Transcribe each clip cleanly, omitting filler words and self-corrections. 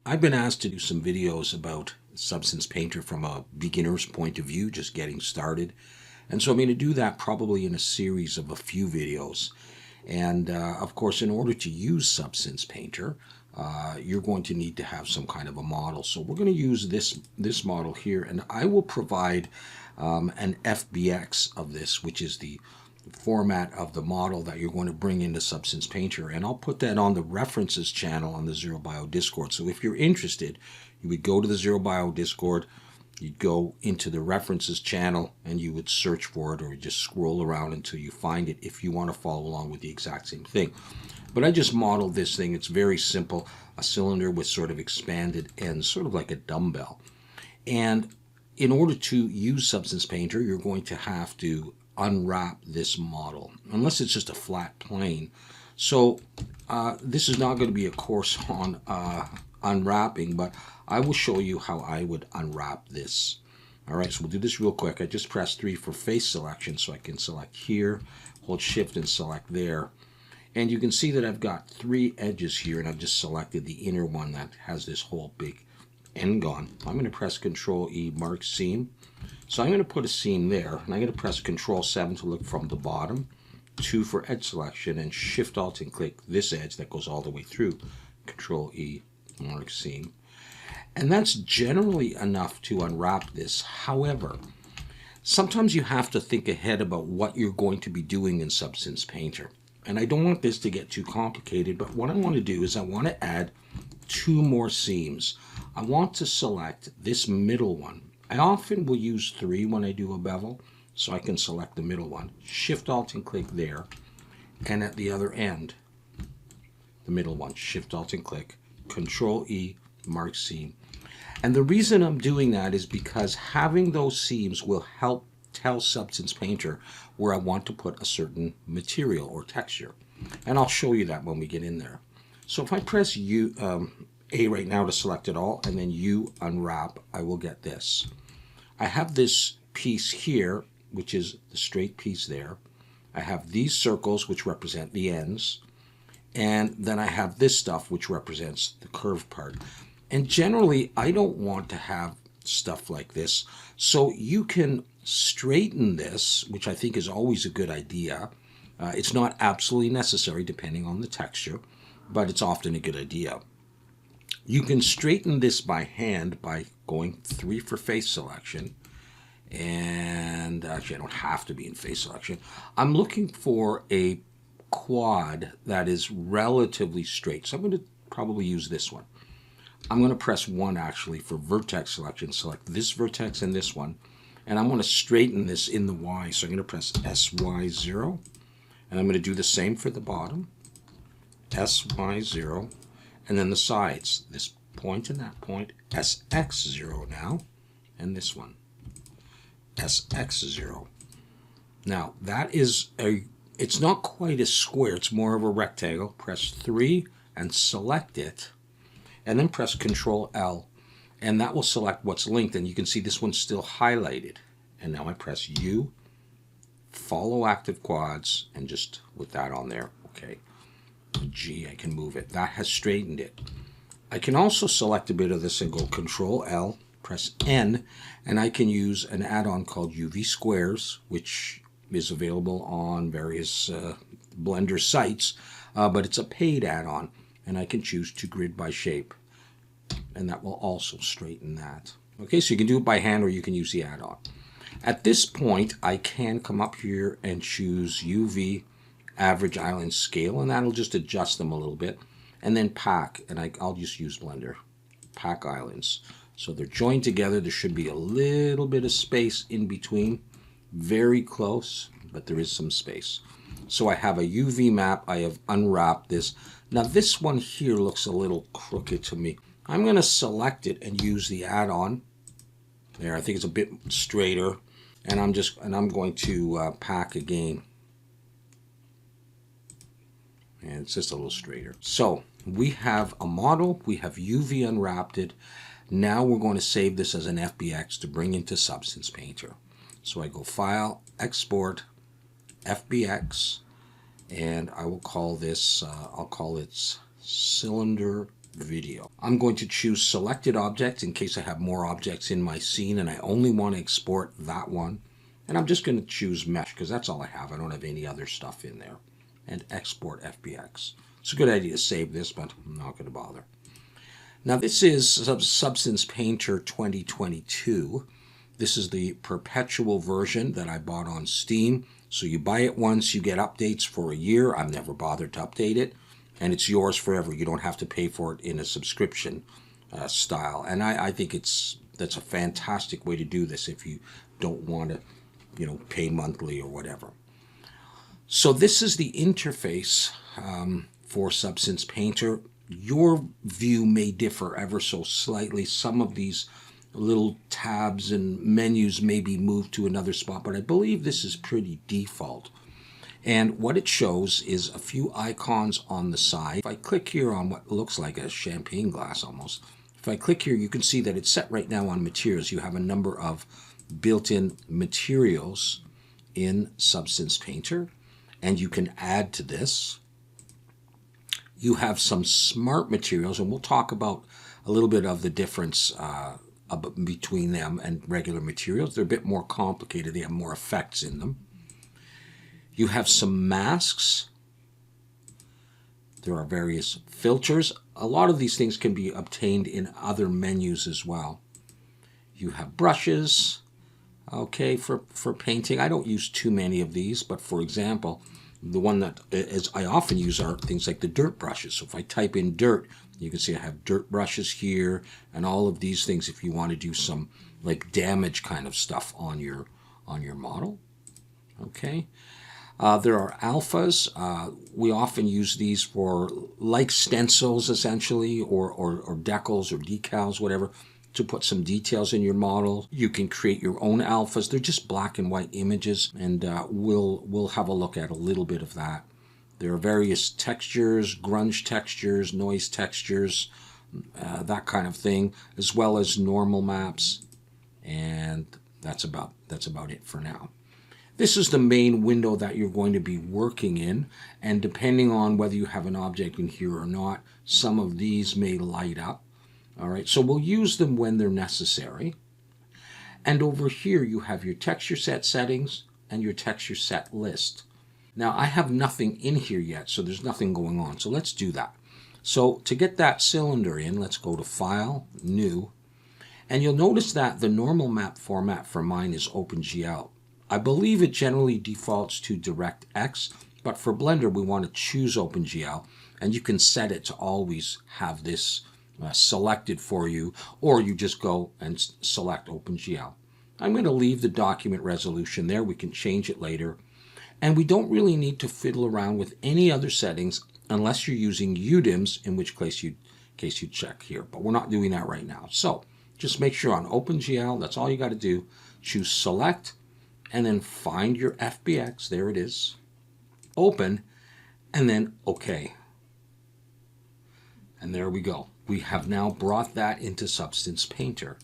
I've been asked to do some videos about Substance Painter from a beginner's point of view, just getting started. And so I'm going to do that probably in a series of a few videos. And of course, in order to use Substance Painter, you're going to need to have some kind of a model. So we're going to use this model here, and I will provide an FBX of this, which is the format of the model that you're going to bring into Substance Painter, and I'll put that on the references channel on the Zero Bio Discord. So if you're interested, you would go to the Zero Bio Discord, you'd go into the references channel, and you would search for it, or just scroll around until you find it if you want to follow along with the exact same thing. But I just modeled this thing. It's very simple, a cylinder with sort of expanded ends, sort of like a dumbbell. And in order to use Substance Painter, you're going to have to unwrap this model, unless it's just a flat plane. So this is not going to be a course on unwrapping, but I will show you how I would unwrap this. All right, so we'll do this real quick. I just press 3 for face selection, so I can select here, hold shift and select there. And you can see that I've got 3 edges here, and I've just selected the inner one that has this whole big end gone. I'm going to press Control E, mark seam. So I'm going to put a seam there, and I'm going to press Control 7 to look from the bottom, 2 for edge selection, and Shift Alt and click this edge that goes all the way through. Control E, mark seam. And that's generally enough to unwrap this. However, sometimes you have to think ahead about what you're going to be doing in Substance Painter. And I don't want this to get too complicated, but what I want to do is I want to add 2 more seams. I want to select this middle one. I often will use 3 when I do a bevel, so I can select the middle one. Shift Alt and click there. And at the other end, the middle one, Shift Alt and click, Control E, mark seam. And the reason I'm doing that is because having those seams will help tell Substance Painter where I want to put a certain material or texture. And I'll show you that when we get in there. So if I press A right now to select it all, and then U unwrap, I will get this. I have this piece here, which is the straight piece there. I have these circles, which represent the ends. And then I have this stuff, which represents the curved part. And generally, I don't want to have stuff like this. So you can straighten this, which I think is always a good idea. It's not absolutely necessary depending on the texture, but it's often a good idea. You can straighten this by hand by going 3 for face selection. And actually, I don't have to be in face selection. I'm looking for a quad that is relatively straight. So I'm going to probably use this one. I'm going to press 1 actually for vertex selection. Select this vertex and this one. And I'm going to straighten this in the Y. So I'm going to press SY0. And I'm going to do the same for the bottom. SY0. And then the sides. This point and that point. SX0 now. And this one. SX0. Now that is it's not quite a square. It's more of a rectangle. Press 3 and select it. And then press Control L, and that will select what's linked. And you can see this one's still highlighted. And now I press U, follow active quads, and just with that on there, okay. G, I can move it. That has straightened it. I can also select a bit of this and go Control L, press N, and I can use an add-on called UV Squares, which is available on various Blender sites, but it's a paid add-on. And I can choose to grid by shape, and that will also straighten that. Okay, so you can do it by hand or you can use the add-on. At this point, I can come up here and choose UV average island scale, and that'll just adjust them a little bit. And then pack, and I'll just use Blender. Pack islands. So they're joined together. There should be a little bit of space in between. Very close, but there is some space. So I have a UV map. I have unwrapped this. Now this one here looks a little crooked to me. I'm going to select it and use the add-on. There, I think it's a bit straighter. And I'm going to pack again. And it's just a little straighter. So we have a model. We have UV unwrapped it. Now we're going to save this as an FBX to bring into Substance Painter. So I go File, Export, FBX. And I will call this, I'll call it Cylinder video. I'm going to choose selected objects in case I have more objects in my scene and I only want to export that one. And I'm just going to choose mesh because that's all I have. I don't have any other stuff in there. And export FBX. It's a good idea to save this, but I'm not going to bother. Now this is Substance Painter 2022. This is the perpetual version that I bought on Steam. So you buy it once, you get updates for a year. I've never bothered to update it. And it's yours forever. You don't have to pay for it in a subscription style. And I think that's a fantastic way to do this if you don't want to, pay monthly or whatever. So this is the interface for Substance Painter. Your view may differ ever so slightly. Some of these little tabs and menus may be moved to another spot, but I believe this is pretty default. And what it shows is a few icons on the side. If I click here on what looks like a champagne glass almost, if I click here, you can see that it's set right now on materials. You have a number of built-in materials in Substance Painter, and you can add to this. You have some smart materials, and we'll talk about a little bit of the difference between them and regular materials. They're a bit more complicated. They have more effects in them. You have some masks. There are various filters. A lot of these things can be obtained in other menus as well. You have brushes, okay, for painting. I don't use too many of these, but for example, the one that I often use are things like the dirt brushes. So if I type in dirt, you can see I have dirt brushes here and all of these things if you want to do some like damage kind of stuff on your model. Okay. There are alphas. We often use these for like stencils essentially or decals or decals, whatever, to put some details in your model. You can create your own alphas. They're just black and white images, and we'll have a look at a little bit of that. There are various textures, grunge textures, noise textures, that kind of thing, as well as normal maps, and that's about it for now. This is the main window that you're going to be working in, and depending on whether you have an object in here or not, some of these may light up. All right, so we'll use them when they're necessary. And over here you have your texture set settings and your texture set list. Now I have nothing in here yet, so there's nothing going on. So let's do that. So to get that cylinder in, let's go to File, New, and you'll notice that the normal map format for mine is OpenGL. I believe it generally defaults to DirectX, but for Blender we want to choose OpenGL, and you can set it to always have this selected for you, or you just go and select OpenGL. I'm going to leave the document resolution there. We can change it later. And we don't really need to fiddle around with any other settings unless you're using UDIMs, in which case you check here. But we're not doing that right now. So just make sure on OpenGL, that's all you got to do. Choose Select, and then find your FBX. There it is. Open, and then OK. And there we go. We have now brought that into Substance Painter.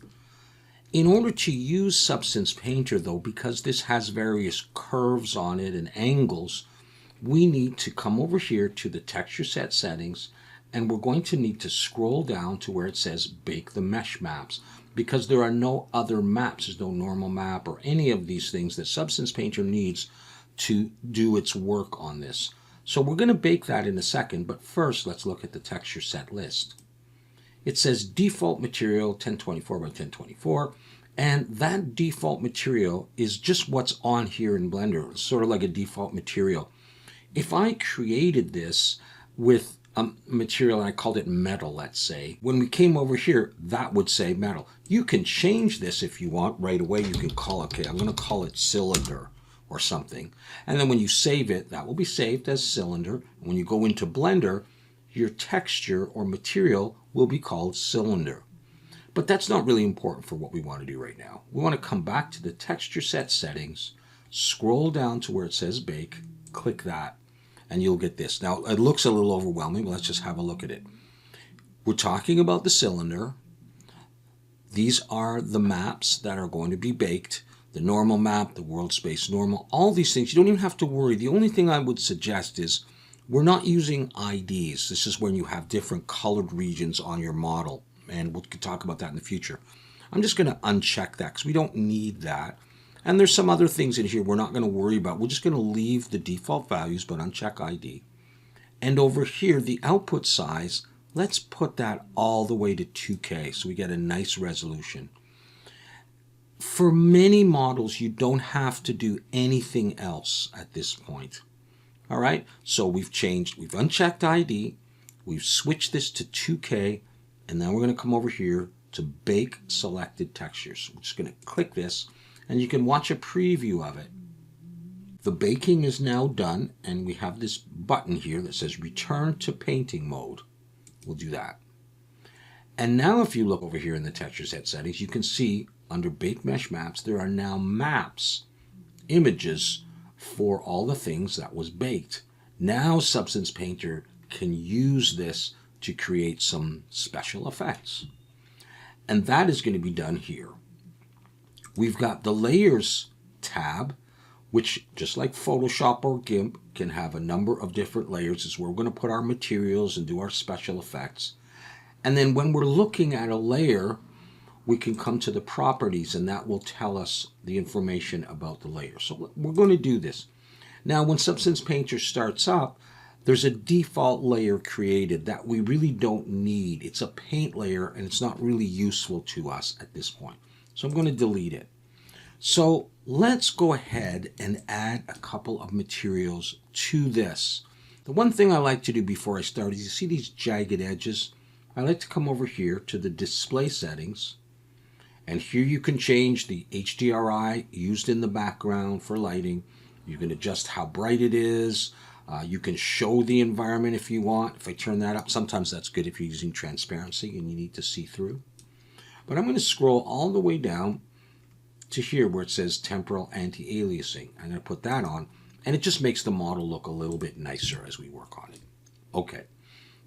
In order to use Substance Painter, though, because this has various curves on it and angles, we need to come over here to the texture set settings, and we're going to need to scroll down to where it says Bake the Mesh Maps, because there are no other maps. There's no normal map or any of these things that Substance Painter needs to do its work on this. So we're going to bake that in a second, but first let's look at the texture set list. It says default material 1024 by 1024, and that default material is just what's on here in Blender. It's sort of like a default material. If I created this with a material and I called it metal, let's say, when we came over here, that would say metal. You can change this if you want right away. You can call, okay, I'm going to call it cylinder or something. And then when you save it, that will be saved as cylinder. When you go into Blender, your texture or material will be called cylinder. But that's not really important for what we want to do right now. We want to come back to the texture set settings, scroll down to where it says bake, click that, and you'll get this. Now, it looks a little overwhelming, but let's just have a look at it. We're talking about the cylinder. These are the maps that are going to be baked. The normal map, the world space normal, all these things. You don't even have to worry. The only thing I would suggest is We're not using IDs. This is when you have different colored regions on your model, and we could talk about that in the future. I'm just going to uncheck that because we don't need that. And there's some other things in here we're not going to worry about. We're just going to leave the default values, but uncheck ID. And over here, the output size, let's put that all the way to 2K so we get a nice resolution. For many models, you don't have to do anything else at this point. All right, so we've unchecked ID, we've switched this to 2K, and then we're going to come over here to bake selected textures. We're just going to click this, and you can watch a preview of it. The baking is now done, and we have this button here that says return to painting mode. We'll do that. And now if you look over here in the texture set settings, you can see under Bake Mesh Maps, there are now maps, images for all the things that was baked. Now Substance Painter can use this to create some special effects. And that is going to be done here. We've got the Layers tab, which just like Photoshop or GIMP can have a number of different layers. This is where we're going to put our materials and do our special effects. And then when we're looking at a layer, we can come to the properties, and that will tell us the information about the layer. So we're going to do this. Now, when Substance Painter starts up, there's a default layer created that we really don't need. It's a paint layer, and it's not really useful to us at this point. So I'm going to delete it. So let's go ahead and add a couple of materials to this. The one thing I like to do before I start is, you see these jagged edges? I like to come over here to the display settings. And here you can change the HDRI used in the background for lighting. You can adjust how bright it is. You can show the environment if you want. If I turn that up, sometimes that's good if you're using transparency and you need to see through. But I'm going to scroll all the way down to here where it says temporal anti-aliasing. I'm going to put that on, and it just makes the model look a little bit nicer as we work on it. Okay,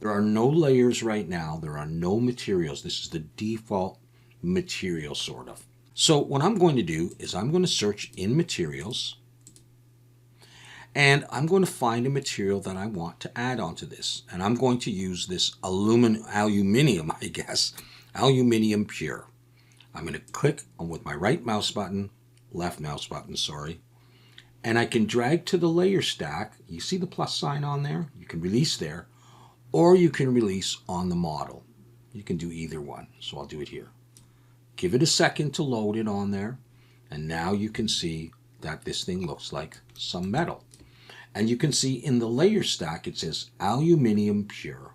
there are no layers right now. There are no materials. This is the default material, sort of. So what I'm going to do is I'm going to search in materials, and I'm going to find a material that I want to add onto this, and I'm going to use this aluminium, I guess, aluminium pure. I'm going to click on with my left mouse button, sorry, and I can drag to the layer stack. You see the plus sign on there? You can release there, or you can release on the model. You can do either one, so I'll do it here. Give it a second to load it on there, and now you can see that this thing looks like some metal. And you can see in the layer stack it says aluminium pure.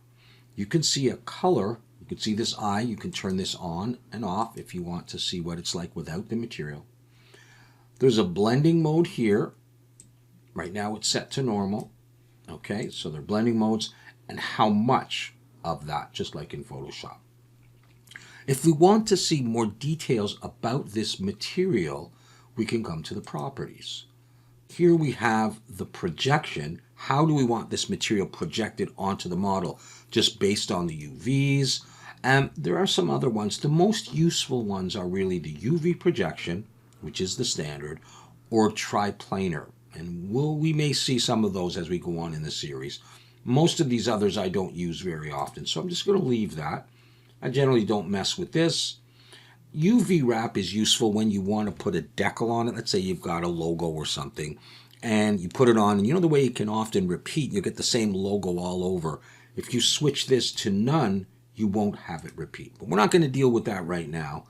You can see a color. You can see this eye. You can turn this on and off if you want to see what it's like without the material. There's a blending mode here. Right now it's set to normal. Okay, so they're blending modes, and how much of that, just like in Photoshop. If we want to see more details about this material, we can come to the properties. Here we have the projection. How do we want this material projected onto the model? Just based on the UVs. And there are some other ones. The most useful ones are really the UV projection, which is the standard, or triplanar. And we may see some of those as we go on in the series. Most of these others I don't use very often, so I'm just going to leave that. I generally don't mess with this. UV wrap is useful when you want to put a decal on it. Let's say you've got a logo or something, and you put it on, and you know the way it can often repeat, you get the same logo all over. If you switch this to none, you won't have it repeat. But we're not going to deal with that right now.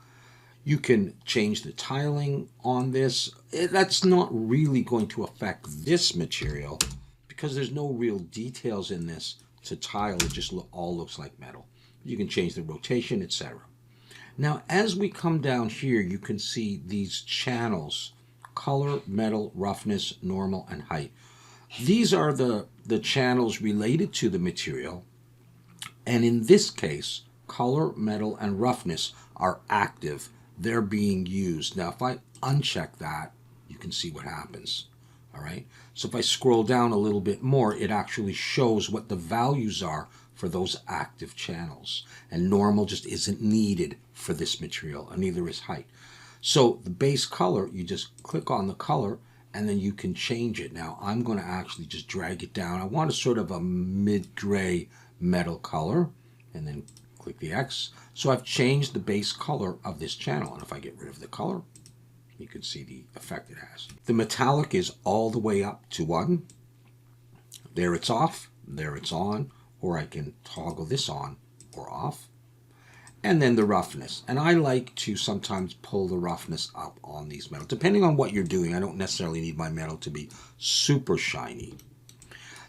You can change the tiling on this. That's not really going to affect this material because there's no real details in this to tile. It just all looks like metal. You can change the rotation, etc. Now, as we come down here, you can see these channels: color, metal, roughness, normal, and height. These are the channels related to the material. And in this case, color, metal, and roughness are active. They're being used. Now, if I uncheck that, you can see what happens. All right. So if I scroll down a little bit more, it actually shows what the values are for those active channels. And normal just isn't needed for this material, and neither is height. So the base color, you just click on the color, and then you can change it. Now I'm going to actually just drag it down. I want a sort of a mid-gray metal color, and then click the X. So I've changed the base color of this channel, and if I get rid of the color, you can see the effect it has. The metallic is all the way up to 1. There it's off, there it's on, or I can toggle this on or off. And then the roughness. And I like to sometimes pull the roughness up on these metals. Depending on what you're doing, I don't necessarily need my metal to be super shiny.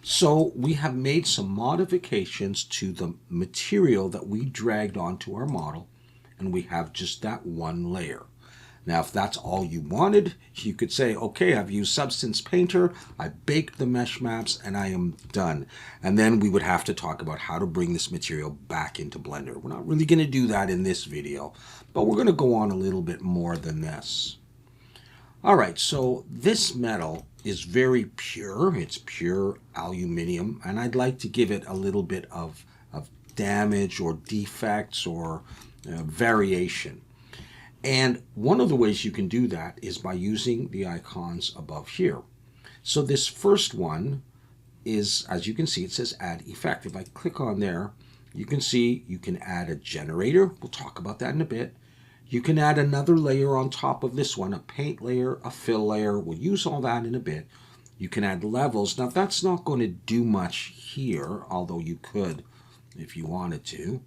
So we have made some modifications to the material that we dragged onto our model, and we have just that one layer. Now, if that's all you wanted, you could say, okay, I've used Substance Painter, I baked the mesh maps, and I am done. And then we would have to talk about how to bring this material back into Blender. We're not really going to do that in this video, but we're going to go on a little bit more than this. All right, so this metal is very pure. It's pure aluminum, and I'd like to give it a little bit of damage or defects or variation. And one of the ways you can do that is by using the icons above here. So this first one is, as you can see, it says Add Effect. If I click on there, you can see you can add a generator. We'll talk about that in a bit. You can add another layer on top of this one, a paint layer, a fill layer. We'll use all that in a bit. You can add levels. Now that's not going to do much here, although you could, if you wanted to,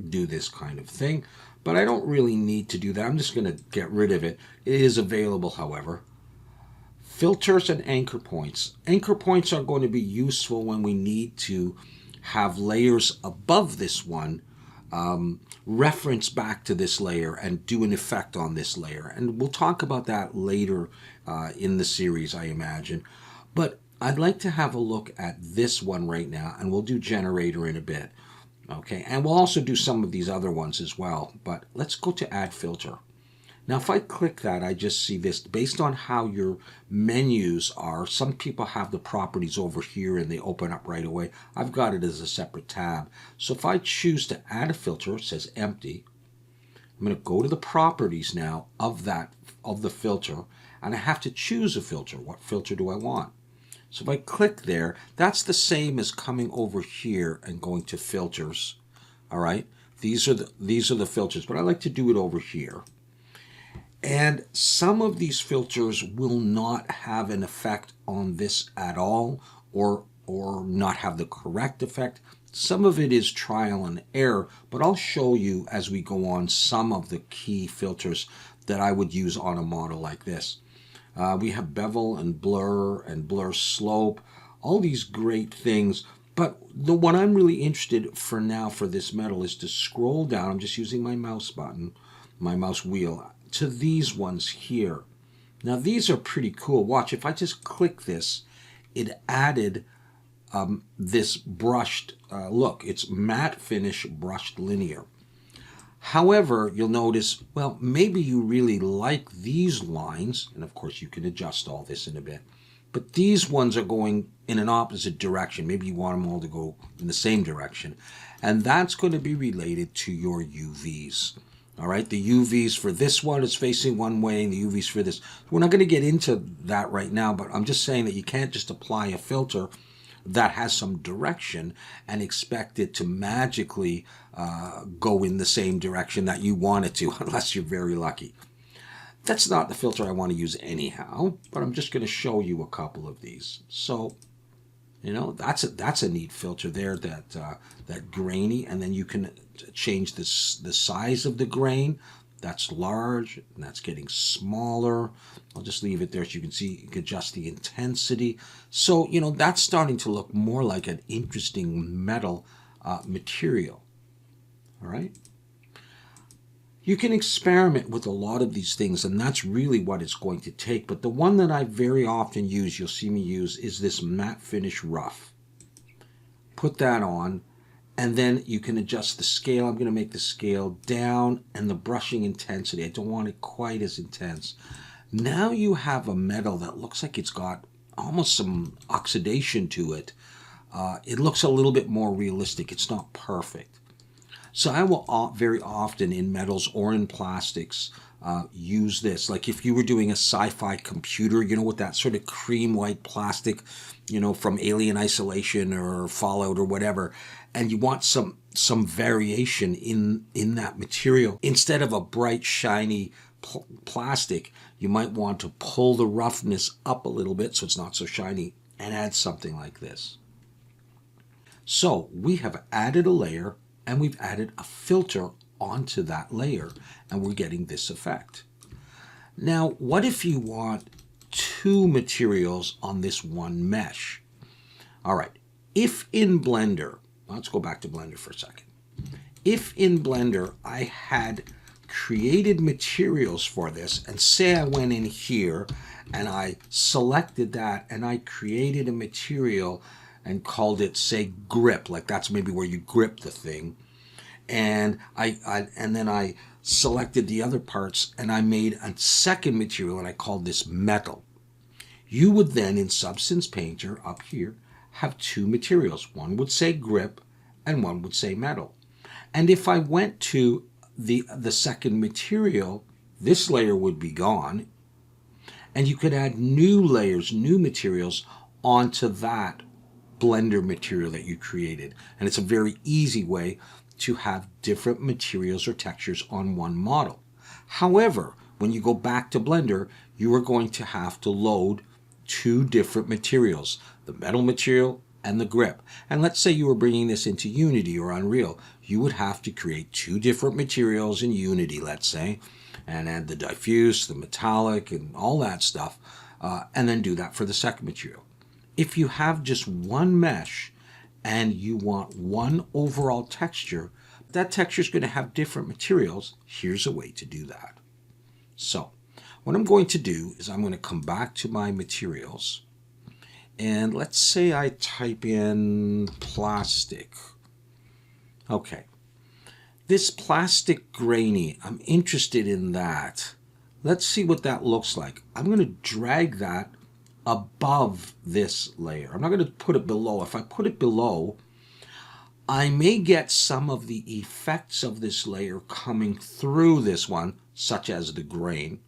do this kind of thing. But I don't really need to do that. I'm just going to get rid of it. It is available, however. Filters and anchor points. Anchor points are going to be useful when we need to have layers above this one reference back to this layer and do an effect on this layer. And we'll talk about that later in the series, I imagine. But I'd like to have a look at this one right now, and we'll do generator in a bit. Okay, and we'll also do some of these other ones as well, but let's go to Add Filter. Now, if I click that, I just see this. Based on how your menus are, some people have the properties over here and they open up right away. I've got it as a separate tab. So if I choose to add a filter, it says empty. I'm going to go to the properties now of the filter, and I have to choose a filter. What filter do I want? So if I click there, that's the same as coming over here and going to filters. All right, these are the filters, but I like to do it over here. And some of these filters will not have an effect on this at all, or not have the correct effect. Some of it is trial and error, but I'll show you as we go on some of the key filters that I would use on a model like this. We have bevel and blur slope, all these great things. But the one I'm really interested for now for this metal is to scroll down. I'm just using my mouse button, my mouse wheel, to these ones here. Now these are pretty cool. Watch, if I just click this, it added this brushed look. It's matte finish brushed linear. However, you'll notice, well, maybe you really like these lines, and of course you can adjust all this in a bit, but these ones are going in an opposite direction. Maybe you want them all to go in the same direction, and that's going to be related to your UVs. All right, the UVs for this one is facing one way, and the UVs for this. We're not going to get into that right now, but I'm just saying that you can't just apply a filter that has some direction and expect it to magically go in the same direction that you want it to, unless you're very lucky. That's not the filter I want to use anyhow, but I'm just going to show you a couple of these. So, you know, that's a neat filter there, that grainy, and then you can change the size of the grain. That's large, and that's getting smaller. I'll just leave it there so you can see, you can adjust the intensity. So, you know, that's starting to look more like an interesting metal material. All right? You can experiment with a lot of these things, and that's really what it's going to take. But the one that I very often use, you'll see me use, is this matte finish rough. Put that on. And then you can adjust the scale. I'm going to make the scale down, and the brushing intensity. I don't want it quite as intense. Now you have a metal that looks like it's got almost some oxidation to it. It looks a little bit more realistic. It's not perfect. So I will very often in metals or in plastics use this. Like if you were doing a sci-fi computer, you know, with that sort of cream white plastic, you know, from Alien Isolation or Fallout or whatever, and you want some variation in that material. Instead of a bright, shiny plastic, you might want to pull the roughness up a little bit so it's not so shiny and add something like this. So we have added a layer and we've added a filter onto that layer, and we're getting this effect. Now, what if you want two materials on this one mesh? All right, if in Blender, let's go back to Blender for a second. If in Blender I had created materials for this, and say I went in here and I selected that and I created a material and called it, say, grip, like that's maybe where you grip the thing, and then I selected the other parts and I made a second material and I called this metal. You would then in Substance Painter up here have two materials. One would say grip and one would say metal. And if I went to the second material, this layer would be gone, and you could add new layers, new materials onto that Blender material that you created. And it's a very easy way to have different materials or textures on one model. However, when you go back to Blender, you are going to have to load two different materials, the metal material and the grip. And let's say you were bringing this into Unity or Unreal, you would have to create two different materials in Unity, let's say, and add the diffuse, the metallic, and all that stuff, and then do that for the second material. If you have just one mesh and you want one overall texture, that texture is going to have different materials. Here's a way to do that. So what I'm going to do is I'm going to come back to my materials, and let's say I type in plastic. Okay, this plastic grainy, I'm interested in that. Let's see what that looks like. I'm going to drag that above this layer. I'm not going to put it below. If I put it below, I may get some of the effects of this layer coming through this one, such as the grain,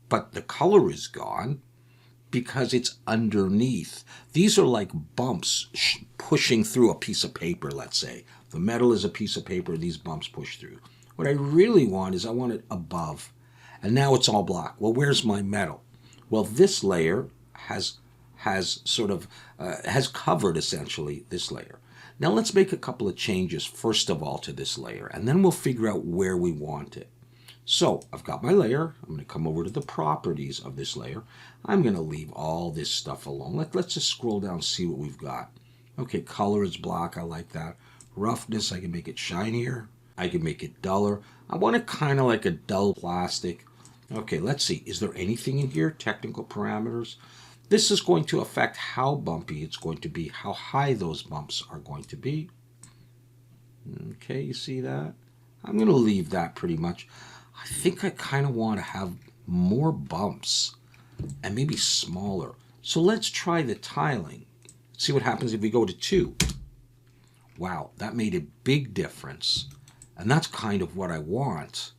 but the color is gone because it's underneath. These are like bumps pushing through a piece of paper, let's say. The metal is a piece of paper, these bumps push through. What I really want is I want it above. And now it's all black. Well, where's my metal? Well, this layer has covered essentially this layer. Now let's make a couple of changes first of all to this layer, and then we'll figure out where we want it. So I've got my layer. I'm going to come over to the properties of this layer. I'm going to leave all this stuff alone. Let's just scroll down and see what we've got. Okay, color is black. I like that. Roughness, I can make it shinier. I can make it duller. I want it kind of like a dull plastic. Okay, let's see. Is there anything in here? Technical parameters. This is going to affect how bumpy it's going to be, how high those bumps are going to be. Okay, you see that? I'm going to leave that pretty much. I think I kind of want to have more bumps and maybe smaller. So let's try the tiling. See what happens if we go to 2. Wow, that made a big difference. And that's kind of what I want.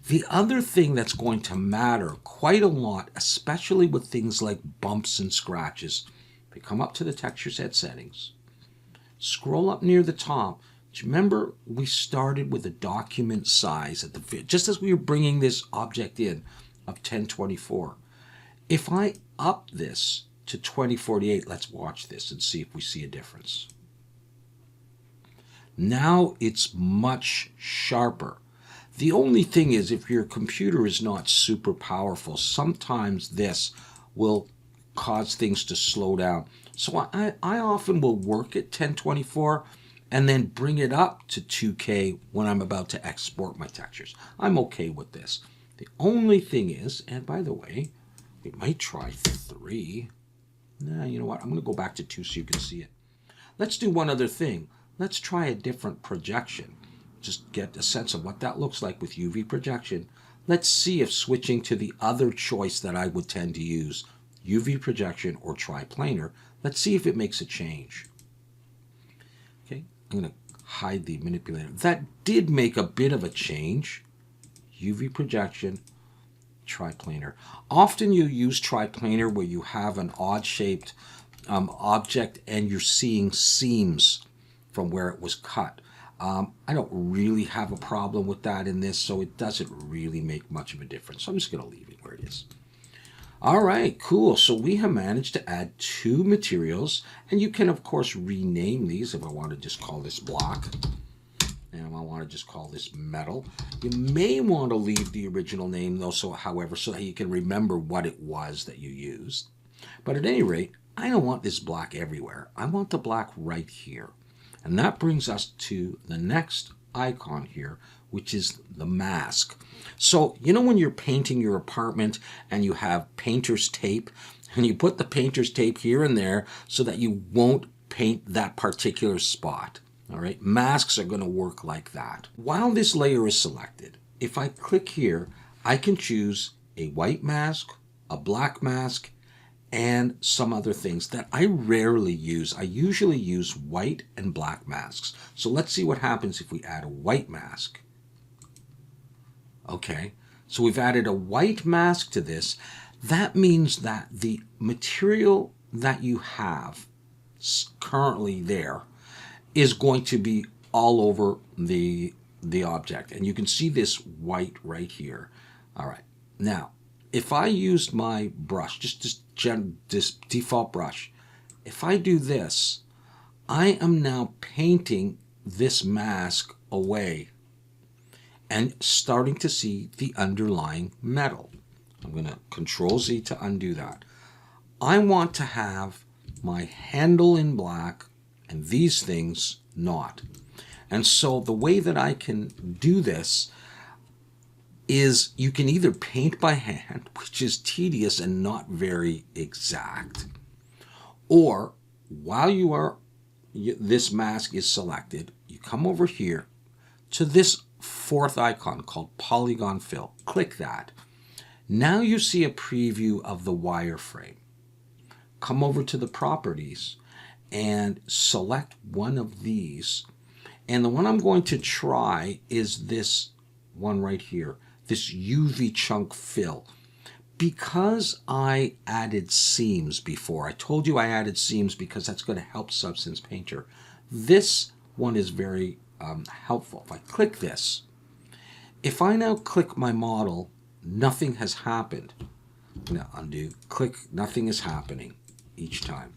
The other thing that's going to matter quite a lot, especially with things like bumps and scratches, if we come up to the texture set settings, scroll up near the top. Do you remember we started with a document size at the just as we were bringing this object in of 1024. If I up this to 2048, let's watch this and see if we see a difference. Now it's much sharper. The only thing is, if your computer is not super powerful, sometimes this will cause things to slow down. So I often will work at 1024 and then bring it up to 2K when I'm about to export my textures. I'm okay with this. The only thing is, and by the way, we might try 3. Nah, you know what? I'm going to go back to 2 so you can see it. Let's do one other thing. Let's try a different projection. Just get a sense of what that looks like with UV projection. Let's see if switching to the other choice that I would tend to use, UV projection or triplanar, let's see if it makes a change. Okay, I'm going to hide the manipulator. That did make a bit of a change. UV projection, triplanar. Often you use triplanar where you have an odd-shaped object and you're seeing seams from where it was cut. I don't really have a problem with that in this, so it doesn't really make much of a difference. So I'm just going to leave it where it is. All right, cool. So we have managed to add 2 materials, and you can, of course, rename these. If I want to just call this block, and I want to just call this metal. You may want to leave the original name, though, so that you can remember what it was that you used. But at any rate, I don't want this black everywhere. I want the black right here. And that brings us to the next icon here, which is the mask. So, you know when you're painting your apartment and you have painter's tape, and you put the painter's tape here and there so that you won't paint that particular spot. All right, masks are going to work like that. While this layer is selected, if I click here, I can choose a white mask, a black mask, and some other things that I rarely use. I usually use white and black masks. So let's see what happens if we add a white mask. Okay, so we've added a white mask to this. That means that the material that you have currently there is going to be all over the object. And you can see this white right here. All right, now, if I used my brush, just this default brush, if I do this, I am now painting this mask away and starting to see the underlying metal. I'm going to Control Z to undo that. I want to have my handle in black and these things not. And so the way that I can do this is you can either paint by hand, which is tedious and not very exact, or while this mask is selected, you come over here to this 4th icon called Polygon Fill. Click that. Now you see a preview of the wireframe. Come over to the properties and select one of these. And the one I'm going to try is this one right here, this UV chunk fill. Because I added seams before, I told you I added seams because that's going to help Substance Painter. This one is very helpful. If I click this, if I now click my model, nothing has happened. I'm going to undo, click, nothing is happening each time.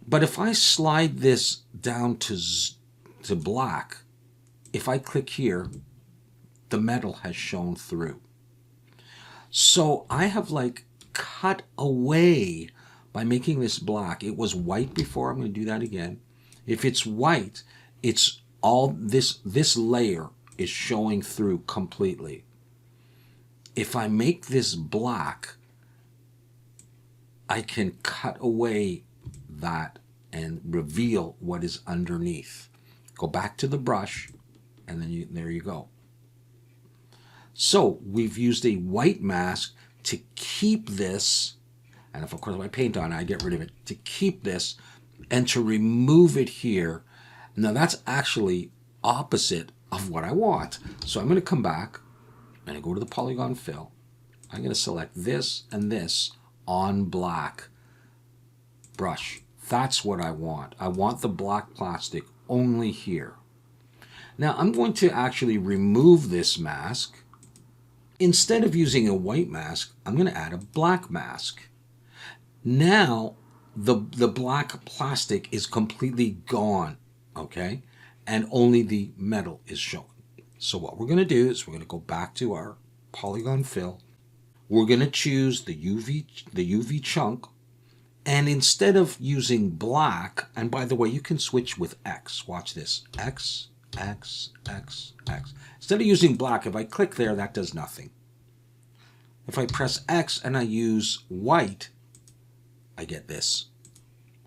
But if I slide this down to black, if I click here, the metal has shown through. So I have like cut away by making this black. It was white before. I'm going to do that again. If it's white, it's all this layer is showing through completely. If I make this black, I can cut away that and reveal what is underneath. Go back to the brush, and then there you go. So we've used a white mask to keep this, and if of course I paint on it, I get rid of it, to keep this and to remove it here. Now that's actually opposite of what I want. So I'm going to come back and I go to the Polygon Fill. I'm going to select this and this on black brush. That's what I want. I want the black plastic only here. Now I'm going to actually remove this mask. Instead of using a white mask, I'm going to add a black mask. Now the black plastic is completely gone, okay? And only the metal is shown. So what we're going to do is we're going to go back to our Polygon Fill. We're going to choose the UV chunk. And instead of using black, and by the way, you can switch with X. Watch this. X, X, X, X. Instead of using black, if I click there, that does nothing. If I press X and I use white, I get this.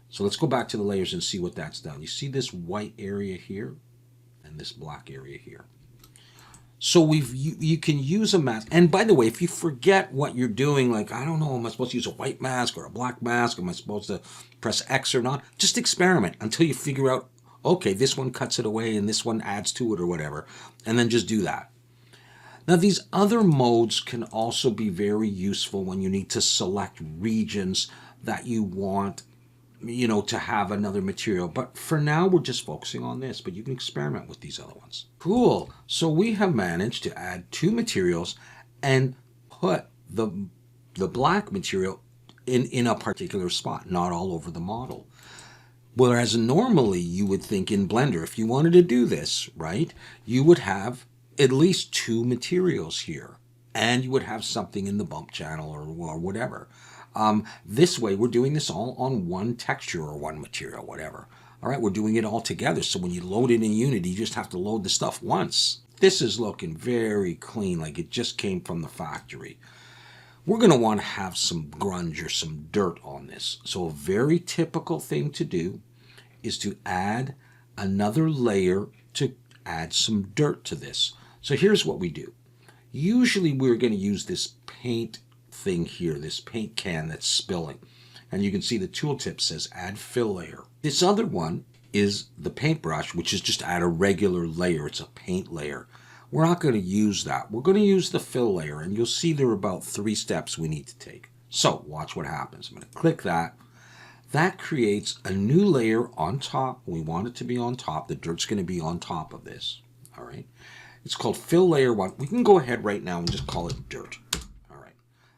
So let's go back to the layers and see what that's done. You see this white area here and this black area here. So you can use a mask. And by the way, if you forget what you're doing, like, I don't know, am I supposed to use a white mask or a black mask? Am I supposed to press X or not? Just experiment until you figure out, okay, this one cuts it away and this one adds to it or whatever. And then just do that. Now, these other modes can also be very useful when you need to select regions that you want, to have another material. But for now, we're just focusing on this, but you can experiment with these other ones. Cool. So we have managed to add two materials and put the black material in a particular spot, not all over the model. Whereas normally you would think in Blender, if you wanted to do this, right, you would have at least two materials here, and you would have something in the bump channel or whatever. This way, we're doing this all on one texture or one material, whatever. All right, we're doing it all together, so when you load it in Unity, you just have to load the stuff once. This is looking very clean, like it just came from the factory. We're going to want to have some grunge or some dirt on this. So a very typical thing to do is to add another layer to add some dirt to this. So here's what we do. Usually we're going to use this paint thing here, this paint can that's spilling. And you can see the tooltip says add fill layer. This other one is the paintbrush, which is just add a regular layer. It's a paint layer. We're not going to use that. We're going to use the fill layer, and you'll see there are about 3 steps we need to take. So watch what happens. I'm going to click that. That creates a new layer on top. We want it to be on top. The dirt's going to be on top of this. All right. It's called fill layer 1. We can go ahead right now and just call it dirt. All right.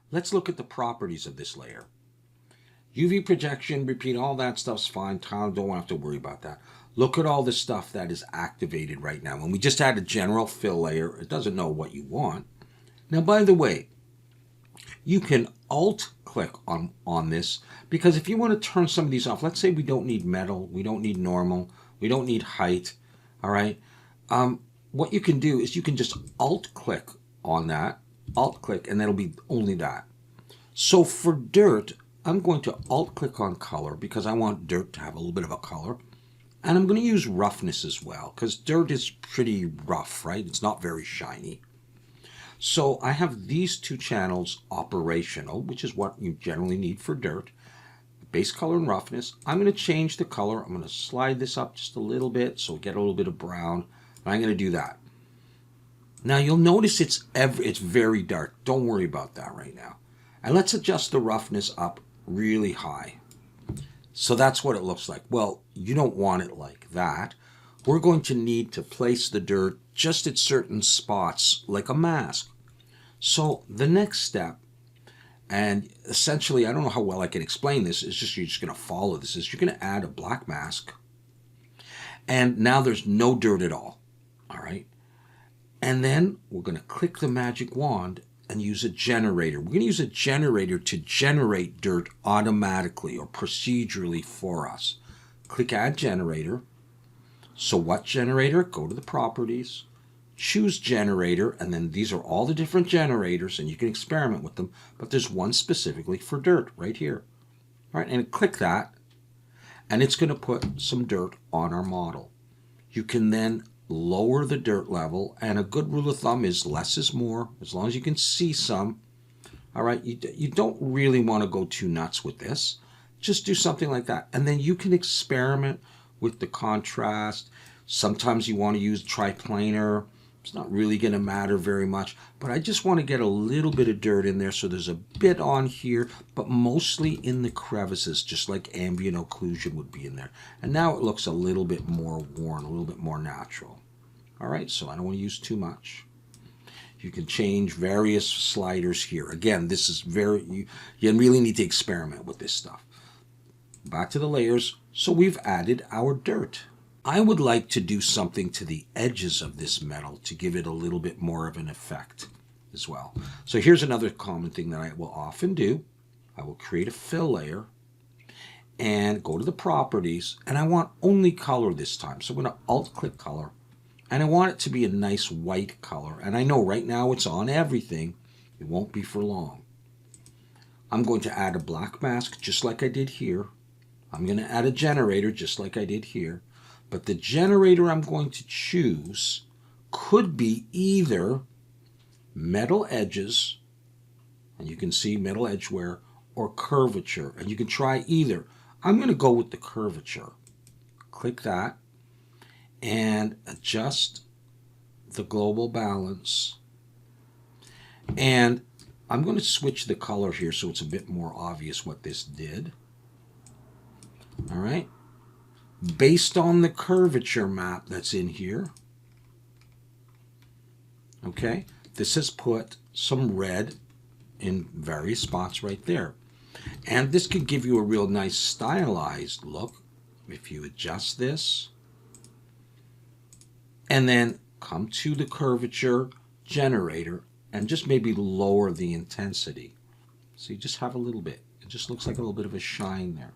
Let's look at the properties of this layer. UV projection, repeat, all that stuff's fine. Tyler, don't have to worry about that. Look at all the stuff that is activated right now. When we just add a general fill layer, it doesn't know what you want. Now, by the way, you can Alt-click on this, because if you want to turn some of these off, let's say we don't need metal, we don't need normal, we don't need height, all right? What you can do is you can just Alt-click on that, Alt-click, and that'll be only that. So for dirt, I'm going to Alt-click on color because I want dirt to have a little bit of a color. And I'm going to use roughness as well, because dirt is pretty rough, right? It's not very shiny. So I have these two channels operational, which is what you generally need for dirt. Base color and roughness. I'm going to change the color. I'm going to slide this up just a little bit so we get a little bit of brown. And I'm going to do that. Now you'll notice it's very dark. Don't worry about that right now. And let's adjust the roughness up really high. So that's what it looks like. Well, you don't want it like that. We're going to need to place the dirt just at certain spots, like a mask. So the next step, and essentially, I don't know how well I can explain this, is just you're just going to follow this, is you're going to add a black mask. And now there's no dirt at all. All right. And then we're going to click the magic wand and use a generator. We're going to use a generator to generate dirt automatically or procedurally for us. Click Add Generator. So what generator? Go to the properties, choose generator, and then these are all the different generators, and you can experiment with them, but there's one specifically for dirt right here. All right, and click that, and it's going to put some dirt on our model. You can then lower the dirt level, and a good rule of thumb is less is more, as long as you can see some. All right, you don't really want to go too nuts with this. Just do something like that, and then you can experiment with the contrast. Sometimes you want to use triplanar. It's not really going to matter very much, but I just want to get a little bit of dirt in there, so there's a bit on here, but mostly in the crevices, just like ambient occlusion would be in there. And now it looks a little bit more worn, a little bit more natural. All right, so I don't want to use too much. You can change various sliders here. Again, this is you really need to experiment with this stuff. Back to the layers. So we've added our dirt. I would like to do something to the edges of this metal to give it a little bit more of an effect as well. So here's another common thing that I will often do. I will create a fill layer and go to the properties, and I want only color this time. So I'm going to Alt-click color, and I want it to be a nice white color. And I know right now it's on everything. It won't be for long. I'm going to add a black mask just like I did here. I'm going to add a generator just like I did here. But the generator I'm going to choose could be either metal edges, and you can see metal edge wear, or curvature. And you can try either. I'm going to go with the curvature. Click that and adjust the global balance. And I'm going to switch the color here so it's a bit more obvious what this did. All right. Based on the curvature map that's in here, okay, this has put some red in various spots right there. And this could give you a real nice stylized look if you adjust this. And then come to the curvature generator and just maybe lower the intensity. So you just have a little bit. It just looks like a little bit of a shine there.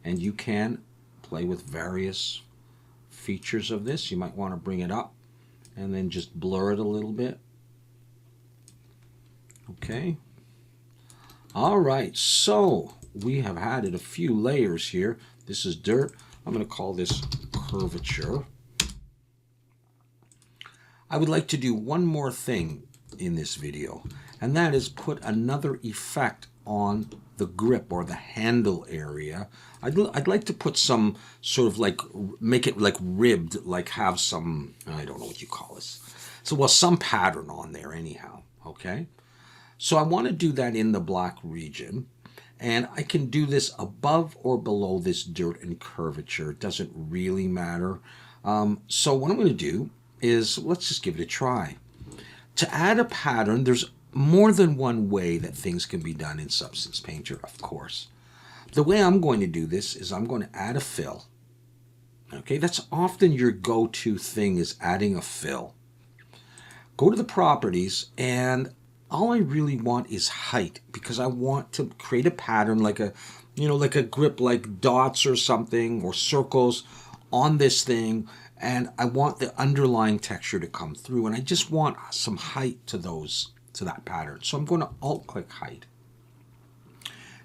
And you can play with various features of this. You might want to bring it up and then just blur it a little bit. Okay. All right, so we have added a few layers here. This is dirt. I'm going to call this curvature. I would like to do one more thing in this video, and that is put another effect on the grip or the handle area. I'd like to put some sort of like, make it like ribbed, like have some, I don't know what you call this. So, well, some pattern on there anyhow, okay? So I want to do that in the black region, and I can do this above or below this dirt and curvature. It doesn't really matter. So what I'm going to do is, let's just give it a try. To add a pattern, there's more than one way that things can be done in Substance Painter, of course. The way I'm going to do this is I'm going to add a fill. Okay, that's often your go-to thing, is adding a fill. Go to the properties, and all I really want is height, because I want to create a pattern like a, like a grip, like dots or something, or circles on this thing. And I want the underlying texture to come through, and I just want some height to that pattern. So I'm going to alt-click height.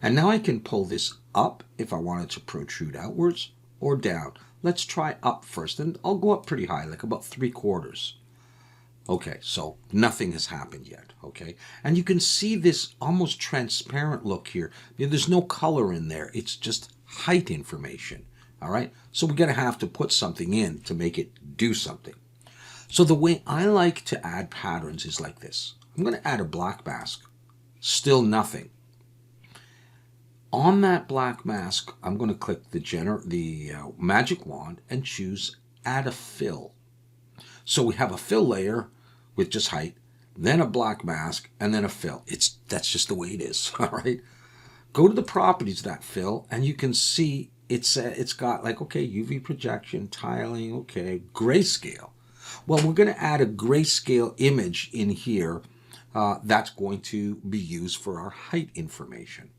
And now I can pull this up if I wanted to protrude outwards, or down. Let's try up first, and I'll go up pretty high, like about 3/4. Okay, so nothing has happened yet, okay? And you can see this almost transparent look here. There's no color in there. It's just height information, all right? So we're going to have to put something in to make it do something. So the way I like to add patterns is like this. I'm going to add a black mask. Still nothing. On that black mask, I'm going to click the magic wand and choose Add a Fill. So we have a fill layer with just height, then a black mask, and then a fill. That's just the way it is, all right? Go to the properties of that fill, and you can see it's got like, okay, UV projection, tiling, okay, grayscale. Well, we're going to add a grayscale image in here that's going to be used for our height information.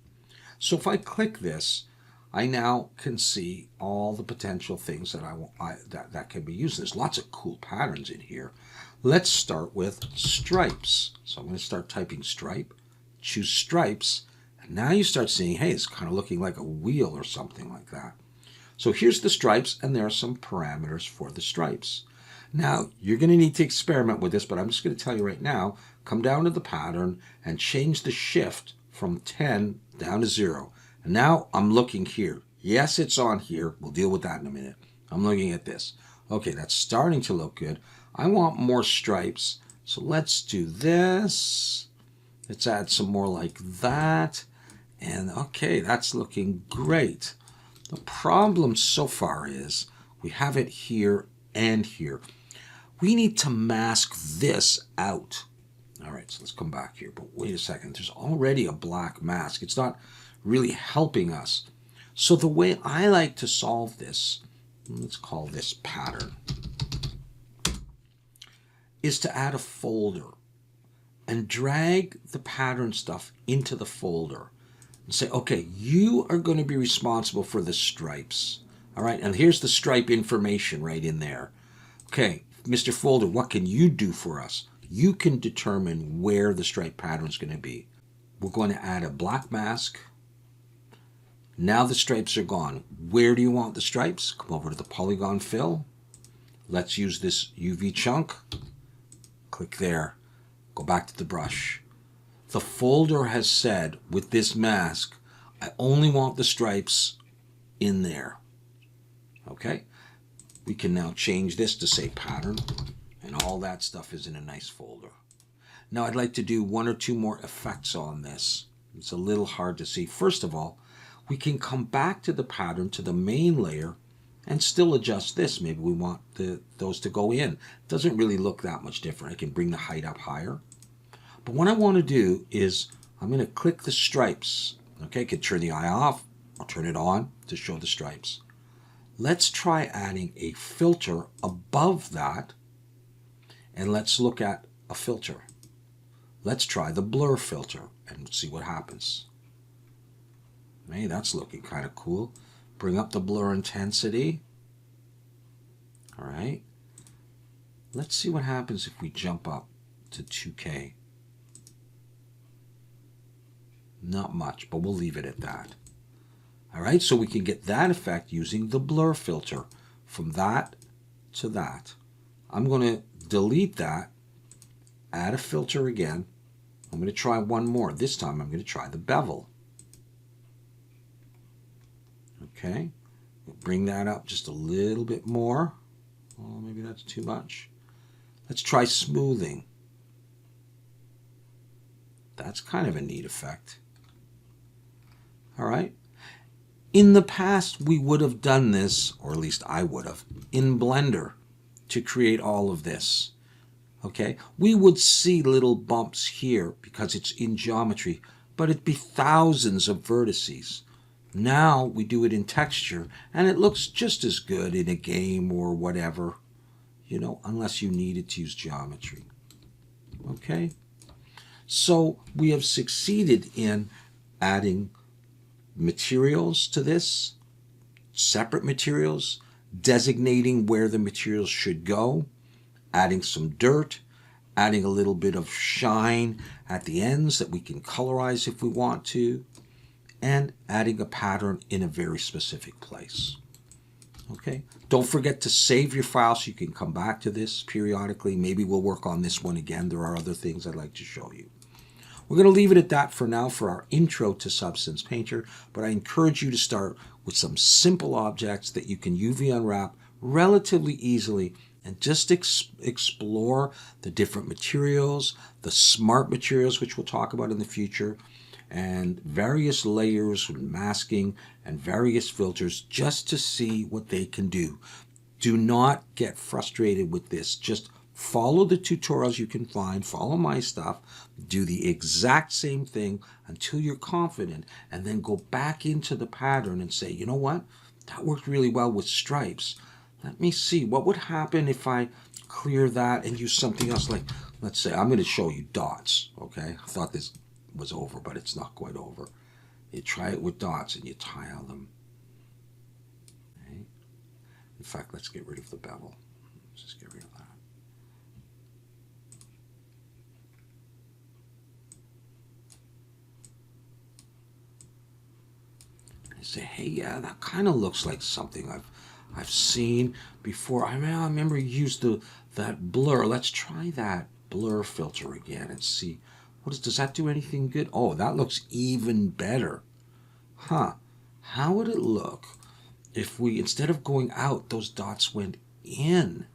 So if I click this, I now can see all the potential things that that can be used. There's lots of cool patterns in here. Let's start with stripes. So I'm going to start typing stripe, choose stripes, and now you start seeing, hey, it's kind of looking like a wheel or something like that. So here's the stripes, and there are some parameters for the stripes. Now, you're going to need to experiment with this, but I'm just going to tell you right now, come down to the pattern and change the shift from 10 down to 0. And now I'm looking here. Yes, it's on here. We'll deal with that in a minute. I'm looking at this. Okay, that's starting to look good. I want more stripes. So let's do this. Let's add some more like that. And okay, that's looking great. The problem so far is we have it here and here. We need to mask this out. All right, so let's come back here. But wait a second. There's already a black mask. It's not really helping us. So the way I like to solve this, let's call this pattern, is to add a folder and drag the pattern stuff into the folder and say, okay, you are going to be responsible for the stripes. All right, and here's the stripe information right in there. Okay, Mr. Folder, what can you do for us? You can determine where the stripe pattern is going to be. We're going to add a black mask. Now the stripes are gone. Where do you want the stripes? Come over to the polygon fill. Let's use this UV chunk. Click there. Go back to the brush. The folder has said, with this mask, I only want the stripes in there. Okay? We can now change this to say pattern, and all that stuff is in a nice folder. Now I'd like to do one or two more effects on this. It's a little hard to see. First of all, we can come back to the pattern, to the main layer, and still adjust this. Maybe we want those to go in. Doesn't really look that much different. I can bring the height up higher. But what I want to do is I'm going to click the stripes. Okay, I can turn the eye off. I'll turn it on to show the stripes. Let's try adding a filter above that, and let's look at a filter. Let's try the blur filter and see what happens. Hey, that's looking kind of cool. Bring up the blur intensity. All right. Let's see what happens if we jump up to 2K. Not much, but we'll leave it at that. All right, so we can get that effect using the blur filter from that to that. I'm going to delete that, add a filter again. I'm going to try one more. This time I'm going to try the bevel. Okay, bring that up just a little bit more. Oh, maybe that's too much. Let's try smoothing. That's kind of a neat effect. All right. In the past, we would have done this, or at least I would have, in Blender to create all of this. Okay, we would see little bumps here because it's in geometry, but it'd be thousands of vertices. Now we do it in texture, and it looks just as good in a game or whatever, you know, unless you needed to use geometry. Okay, so we have succeeded in adding materials to this, separate materials, designating where the materials should go, adding some dirt, adding a little bit of shine at the ends that we can colorize if we want to, and adding a pattern in a very specific place. Okay, don't forget to save your file so you can come back to this periodically. Maybe we'll work on this one again. There are other things I'd like to show you. We're going to leave it at that for now for our intro to Substance Painter, but I encourage you to start with some simple objects that you can UV unwrap relatively easily and just explore the different materials, the smart materials, which we'll talk about in the future, and various layers and masking and various filters just to see what they can do. Do not get frustrated with this. Just follow the tutorials you can find, follow my stuff, do the exact same thing until you're confident, and then go back into the pattern and say, you know what, that worked really well with stripes. Let me see, what would happen if I clear that and use something else? Like, let's say, I'm going to show you dots, okay? I thought this was over, but it's not quite over. You try it with dots and you tile them. Okay? In fact, let's get rid of the bevel. Let's just get rid of that. I say, hey, yeah, that kind of looks like something I've seen before. I remember you used that blur. Let's try that blur filter again and see. Does that do anything good? Oh, that looks even better. Huh. How would it look if we, instead of going out, those dots went in?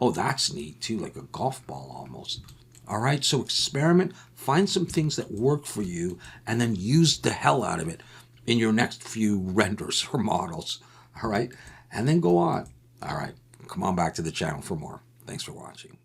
Oh, that's neat too, like a golf ball almost. All right, so experiment, find some things that work for you, and then use the hell out of it in your next few renders or models. All right, and then go on. All right, come on back to the channel for more. Thanks for watching.